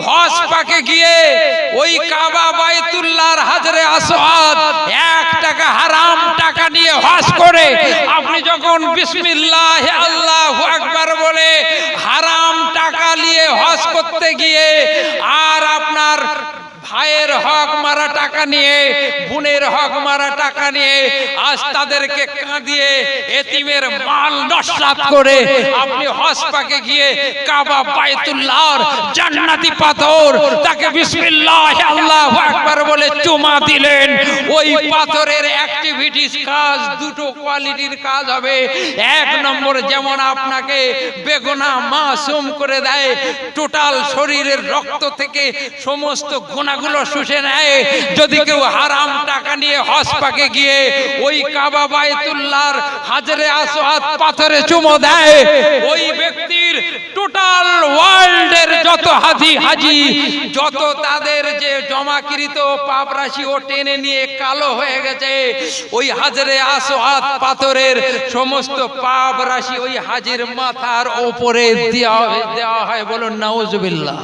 হজ পাকে গিয়ে ওই কাবা বাইতুল্লাহর হাজরে আসওয়াদ 1 টাকা হারাম টাকা নিয়ে হজ করে আপনি যখন বিসমিল্লাহ আল্লাহু আকবার বলে হারাম টাকা নিয়ে হজ করতে গিয়ে আর আপনার ভাইয়ের হক মারা টাকা নিয়ে, বোনের হক মারা টাকা নিয়ে আজ তাদেরকে কাঁদিয়ে এতিমের মাল নস্বাত করে আপনি হজ পাকে গিয়ে কাবা বাইতুল্লাহর জান্নাতি পাথর তাকে বিসমিল্লাহ আল্লাহু আকবার বলে চুমা দিলেন। ওই পাথরের অ্যাক্টিভিটিস কাজ দুটো কোয়ালিটির কাজ হবে। 1 নম্বর, যেমন আপনাকে বেগুনাহ মাসুম করে দেয়, টোটাল শরীরের রক্ত থেকে সমস্ত গুনাহ গুলো শুষে নেয়। যদি কেউ হারাম টাকা নিয়ে হজ পাকে গিয়ে ওই কাবা বাইতুল্লাহর হাজরে আসওয়াদ পাথরে চুমো দেয়, ওই ব্যক্তির টোটাল ওয়ার্ল্ডের যত হাজি যত তাদের যে জমাকৃত পাপ রাশি ও টেনে নিয়ে কালো হয়ে গেছে, ওই হাজরে আসওয়াদ পাথরের সমস্ত পাপ রাশি ওই হাজির মাথার উপরে দেওয়া হয়। বলুন নাউজুবিল্লাহ।